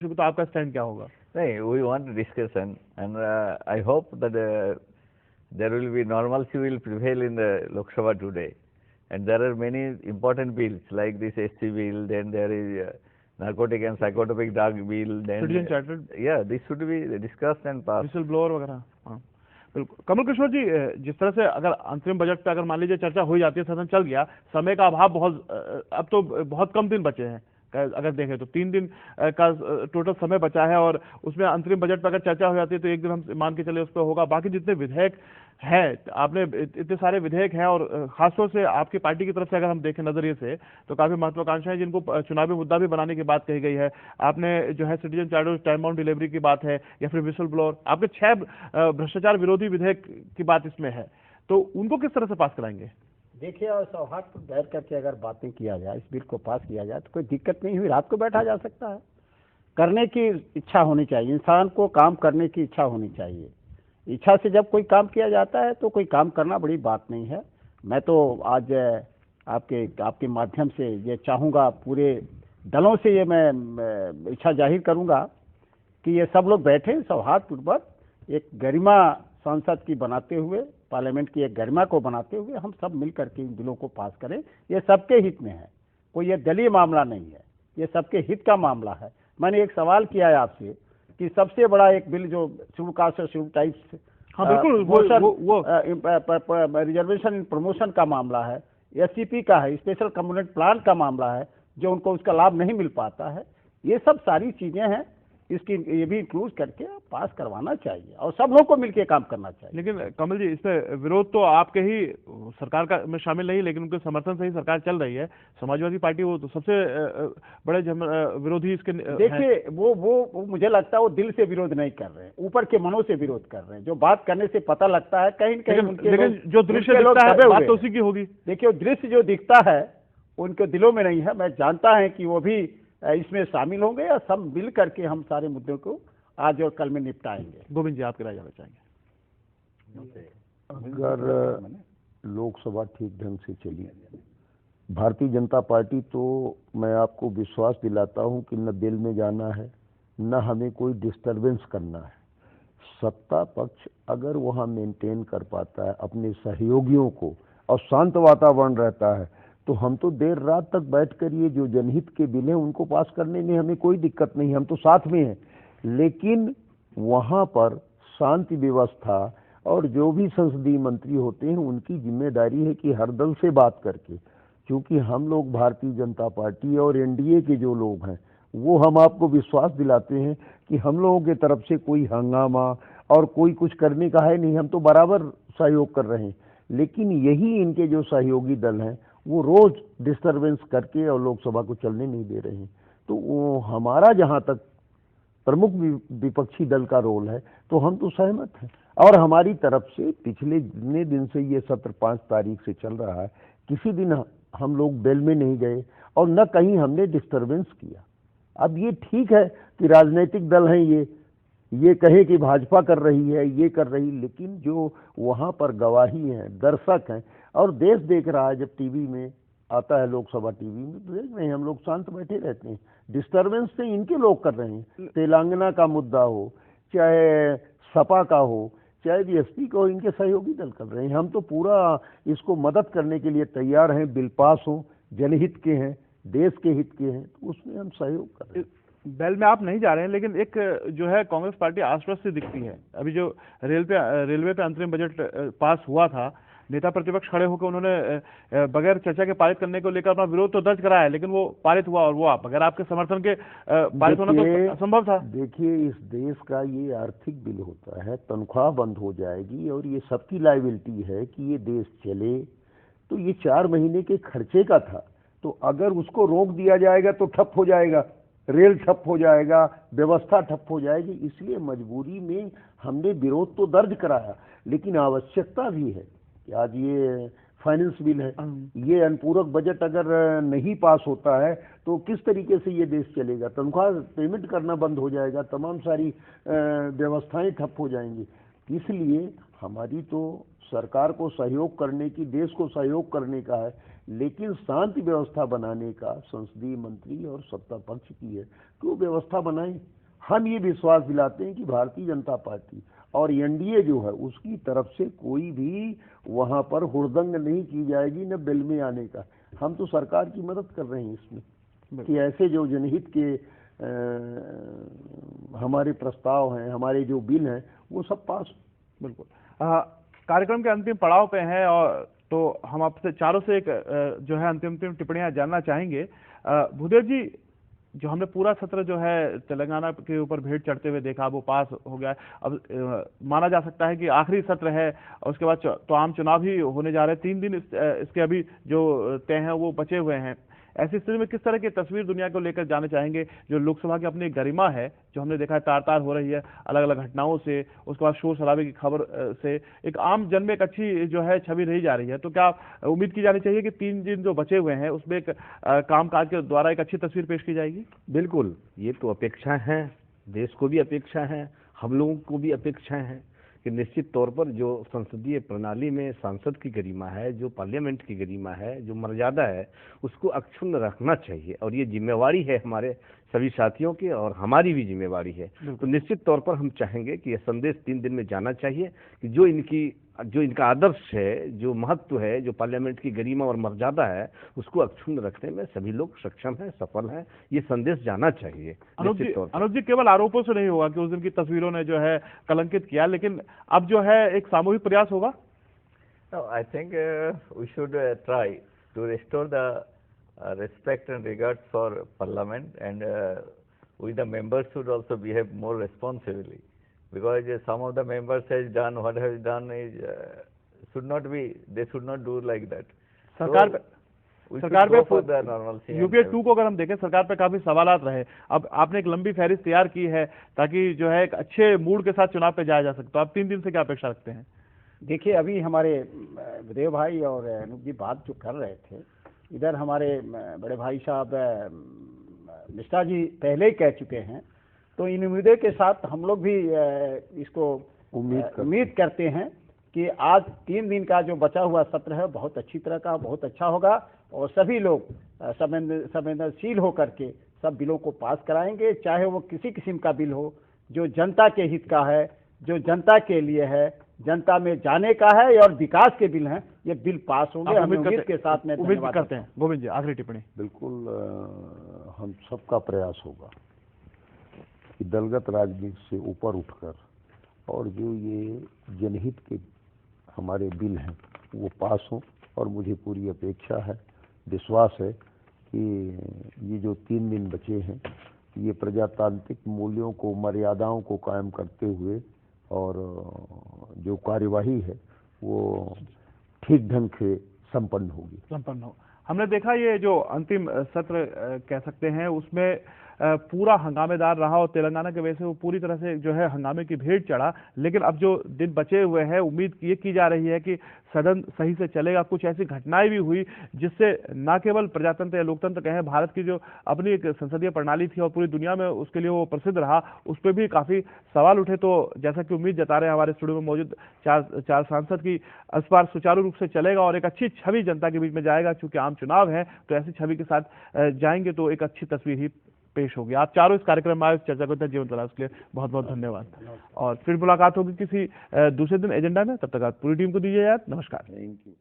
तो आपका स्टैंड क्या होगा? नहीं, we want discussion and I hope that there will be normalcy will prevail in the Lok Sabha today, and there are many important bills like this SC bill, then there is narcotic and psychotropic drug bill, then citizen chartered, yeah, this should be discussed and passed. Whistle blower वगैरह। हाँ बिल्कुल। कमल कृष्ण जी, जिस तरह से अगर अंतरिम budget पे अगर मान लीजिए चर्चा हो जाती है, सदन चल गया, समय का अभाव बहुत, अब तो बहुत कम दिन बचे हैं, अगर देखें तो 3 दिन का टोटल समय बचा है, और उसमें अंतरिम बजट पर अगर चर्चा हो जाती है तो एक दिन हम मान के चले उस पर होगा। बाकी जितने विधेयक है, आपने इतने सारे विधेयक हैं, और खासतौर से आपकी पार्टी की तरफ से अगर हम देखें नजरिए से तो काफी महत्वाकांक्षाएं जिनको चुनावी मुद्दा भी बनाने की बात कही गई है। आपने जो है citizen charter, time bound delivery की बात है, या फिर विसल ब्लोअर, आपके 6 भ्रष्टाचार विरोधी विधेयक की बात इसमें है, तो उनको किस तरह से पास कराएंगे? देखिए, और सौहार्द पर बैठ करके अगर बातें किया जाए, इस बिल को पास किया जाए तो कोई दिक्कत नहीं हुई, रात को बैठा जा सकता है। करने की इच्छा होनी चाहिए, इंसान को काम करने की इच्छा होनी चाहिए। इच्छा से जब कोई काम किया जाता है तो कोई काम करना बड़ी बात नहीं है। मैं तो आज आपके माध्यम से ये चाहूँगा, पूरे दलों से ये मैं इच्छा जाहिर करूँगा कि ये सब लोग बैठे सौहार्दपूर्वक एक गरिमा संसद की बनाते हुए, पार्लियामेंट की एक गरिमा को बनाते हुए हम सब मिल करके इन बिलों को पास करें। ये सबके हित में है, कोई ये दलीय मामला नहीं है, ये सबके हित का मामला है। मैंने एक सवाल किया है आपसे कि सबसे बड़ा एक बिल जो शेड्यूल कास्ट और शेड्यूल टाइप्स, हाँ बिल्कुल, वो रिजर्वेशन इन प्रमोशन का मामला है, SCP का है, स्पेशल कम्युनिटी प्लान का मामला है, जो उनको उसका लाभ नहीं मिल पाता है। ये सब सारी चीजें हैं, इसकी ये भी इंक्लूड करके पास करवाना चाहिए और सब लोगों को मिलकर काम करना चाहिए। लेकिन कमल जी, इसमें विरोध तो आपके ही सरकार का में शामिल नहीं, लेकिन उनके समर्थन से ही सरकार चल रही है। समाजवादी पार्टी वो तो सबसे बड़े विरोधी इसके। देखिए, वो मुझे लगता है वो दिल से विरोध नहीं कर रहे हैं, ऊपर के मनों से विरोध कर रहे हैं। जो बात करने से पता लगता है कहीं न कहीं उनके, लेकिन जो दृश्य दिखता है बात तो उसी की होगी। देखिए, दृश्य जो दिखता है उनके दिलों में नहीं है। मैं जानता है कि वो भी इसमें शामिल होंगे, या सब मिल करके हम सारे मुद्दों को आज और कल में निपटाएंगे। गोविंद जी, आपकी राय जानना चाहेंगे? अगर लोकसभा ठीक ढंग से चली, भारतीय जनता पार्टी, तो मैं आपको विश्वास दिलाता हूं कि न दिल में जाना है, न हमें कोई डिस्टरबेंस करना है। सत्ता पक्ष अगर वहां मेंटेन कर पाता है अपने सहयोगियों को और शांत वातावरण रहता है, तो हम तो देर रात तक बैठकर ये जो जनहित के बिल हैं उनको पास करने में हमें कोई दिक्कत नहीं, हम तो साथ में हैं। लेकिन वहाँ पर शांति व्यवस्था और जो भी संसदीय मंत्री होते हैं उनकी जिम्मेदारी है कि हर दल से बात करके, क्योंकि हम लोग भारतीय जनता पार्टी और NDA के जो लोग हैं वो हम आपको विश्वास दिलाते हैं कि हम लोगों की तरफ से कोई हंगामा और कोई कुछ करने का है नहीं, हम तो बराबर सहयोग कर रहे हैं। लेकिन यही इनके जो सहयोगी दल हैं वो रोज डिस्टरबेंस करके और लोकसभा को चलने नहीं दे रहे हैं। तो वो हमारा जहां तक प्रमुख विपक्षी दल का रोल है तो हम तो सहमत हैं, और हमारी तरफ से पिछले जितने दिन से ये सत्र 5 तारीख से चल रहा है, किसी दिन हम लोग बेल में नहीं गए और न कहीं हमने डिस्टरबेंस किया। अब ये ठीक है कि राजनीतिक दल हैं, ये कहे कि भाजपा कर रही है, ये कर रही, लेकिन जो वहाँ पर गवाही है, दर्शक हैं और देश देख रहा है, जब टीवी में आता है, लोकसभा टीवी में, तो देख रहे हैं हम लोग शांत बैठे रहते हैं। डिस्टरबेंस से इनके लोग कर रहे हैं। तेलंगाना का मुद्दा हो, चाहे सपा का हो, चाहे BSP का हो, इनके सहयोगी दल कर रहे हैं। हम तो पूरा इसको मदद करने के लिए तैयार हैं, बिल पास हो, जनहित के हैं, देश के हित के हैं, तो उसमें हम सहयोग कर रहे हैं। बेल में आप नहीं जा रहे हैं, लेकिन एक जो है कांग्रेस पार्टी आश्वस्त सी दिखती है। अभी जो रेलवे पे अंतरिम बजट पास हुआ था, नेता प्रतिपक्ष खड़े होकर उन्होंने बगैर चर्चा के पारित करने को लेकर अपना विरोध तो दर्ज कराया, लेकिन वो पारित हुआ, और वो बगैर आपके समर्थन के पारित होना तो असंभव था। देखिए, इस देश का ये आर्थिक बिल होता है, तनख्वाह बंद हो जाएगी और ये सबकी लायबिलिटी है कि ये देश चले, तो ये 4 महीने के खर्चे का था। तो अगर उसको रोक दिया जाएगा तो ठप हो जाएगा, रेल ठप हो जाएगा, व्यवस्था ठप हो जाएगी। इसलिए मजबूरी में हमने विरोध तो दर्ज कराया, लेकिन आवश्यकता भी है कि आज ये फाइनेंस बिल है, ये अनुपूरक बजट अगर नहीं पास होता है तो किस तरीके से ये देश चलेगा। तनख्वाह पेमेंट करना बंद हो जाएगा, तमाम सारी व्यवस्थाएं ठप हो जाएंगी। इसलिए हमारी तो सरकार को सहयोग करने की, देश को सहयोग करने का है। लेकिन शांति व्यवस्था बनाने का संसदीय मंत्री और सत्ता पक्ष की है कि वो व्यवस्था बनाएं। हम ये विश्वास दिलाते हैं कि भारतीय जनता पार्टी और एनडीए जो है उसकी तरफ से कोई भी वहां पर हुड़दंग नहीं की जाएगी, न बिल में आने का। हम तो सरकार की मदद कर रहे हैं इसमें कि ऐसे जो जनहित के हमारे प्रस्ताव हैं, हमारे जो बिल हैं, वो सब पास। बिल्कुल। कार्यक्रम के अंतिम पड़ाव पे हैं और तो हम आपसे चारों से एक जो है अंतिम टिप्पणियां जानना चाहेंगे। भूदेव जी, जो हमने पूरा सत्र जो है तेलंगाना के ऊपर भेंट चढ़ते हुए देखा, वो पास हो गया। अब माना जा सकता है कि आखिरी सत्र है और उसके बाद तो आम चुनाव ही होने जा रहे हैं। 3 दिन इसके अभी जो तय हैं वो बचे हुए हैं। ऐसी स्थिति में किस तरह की तस्वीर दुनिया को लेकर जाना चाहेंगे? जो लोकसभा की अपनी गरिमा है, जो हमने देखा है तार तार हो रही है अलग अलग घटनाओं से, उसके बाद शोर शराबे की खबर से एक आम जन में एक अच्छी जो है छवि रही जा रही है, तो क्या उम्मीद की जानी चाहिए कि 3 दिन जो बचे हुए हैं उसमें एक कामकाज के द्वारा एक अच्छी तस्वीर पेश की जाएगी? बिल्कुल, ये तो अपेक्षा है, देश को भी अपेक्षा है, हम लोगों को भी अपेक्षाएं हैं कि निश्चित तौर पर जो संसदीय प्रणाली में सांसद की गरिमा है, जो पार्लियामेंट की गरिमा है, जो मर्यादा है, उसको अक्षुण्ण रखना चाहिए और ये जिम्मेवारी है हमारे सभी साथियों की और हमारी भी जिम्मेवारी है। तो निश्चित तौर पर हम चाहेंगे कि यह संदेश 3 दिन में जाना चाहिए कि जो इनका आदर्श है, जो महत्व है, जो पार्लियामेंट की गरिमा और मर्यादा है, उसको अक्षुण्ण रखने में सभी लोग सक्षम हैं, सफल हैं। ये संदेश जाना चाहिए। अनुज जी, केवल आरोपों से नहीं होगा कि उस दिन की तस्वीरों ने जो है कलंकित किया, लेकिन अब जो है एक सामूहिक प्रयास होगा। I think we should try to restore the respect and regards for parliament, and we the members should also behave more responsibly, because some of the members has done what has done is should not do like that. सरकार पे UPA 2 को अगर हम देखें, सरकार पे काफी सवालात रहे। अब आपने एक लंबी फहरिस्त तैयार की है ताकि जो है एक अच्छे मूड के साथ चुनाव पे जाया जा सकता है। आप 3 दिन से क्या अपेक्षा रखते हैं? देखिए, अभी हमारे देव भाई और अनूप जी बात जो कर रहे थे, इधर हमारे बड़े भाई साहब मिश्रा जी पहले ही कह चुके हैं, तो इन उम्मीदों के साथ हम लोग भी इसको उम्मीद करते हैं कि आज 3 दिन का जो बचा हुआ सत्र है बहुत अच्छी तरह का, बहुत अच्छा होगा और सभी लोग संवेदनशील होकर के सब बिलों को पास कराएंगे, चाहे वो किसी किस्म का बिल हो, जो जनता के हित का है, जो जनता के लिए है, जनता में जाने का है और विकास के बिल हैं, ये बिल पास होंगे। हम उम्मीद के साथ में उम्मीद करते हैं। गोविंद जी, आखिरी टिप्पणी। बिल्कुल, हम सबका प्रयास होगा कि दलगत राजनीति से ऊपर उठकर और जो ये जनहित के हमारे बिल हैं वो पास हों, और मुझे पूरी अपेक्षा है, विश्वास है कि ये जो 3 दिन बचे हैं ये प्रजातांत्रिक मूल्यों को, मर्यादाओं को कायम करते हुए और जो कार्यवाही है वो ठीक ढंग से संपन्न हो। हमने देखा ये जो अंतिम सत्र कह सकते हैं उसमें पूरा हंगामेदार रहा और तेलंगाना के वजह से वो पूरी तरह से जो है हंगामे की भेंट चढ़ा। लेकिन अब जो दिन बचे हुए हैं, उम्मीद ये की जा रही है कि सदन सही से चलेगा। कुछ ऐसी घटनाएं भी हुई जिससे न केवल प्रजातंत्र या लोकतंत्र कहें, भारत की जो अपनी एक संसदीय प्रणाली थी और पूरी दुनिया में उसके लिए वो प्रसिद्ध रहा, उस पर भी काफी सवाल उठे। तो जैसा कि उम्मीद जता रहे हैं हमारे स्टूडियो में मौजूद चार सांसद की, इस बार सुचारू रूप से चलेगा और एक अच्छी छवि जनता के बीच में जाएगा। क्योंकि आम चुनाव है तो ऐसी छवि के साथ जाएंगे तो एक अच्छी तस्वीर ही पेश होगी। आप चारों इस कार्यक्रम में आए, चर्चा करते हैं जीवन तलाश के लिए बहुत बहुत धन्यवाद। और फिर मुलाकात होगी किसी दूसरे दिन एजेंडा में। तब तक आप पूरी टीम को दीजिए याद। नमस्कार। Thank you.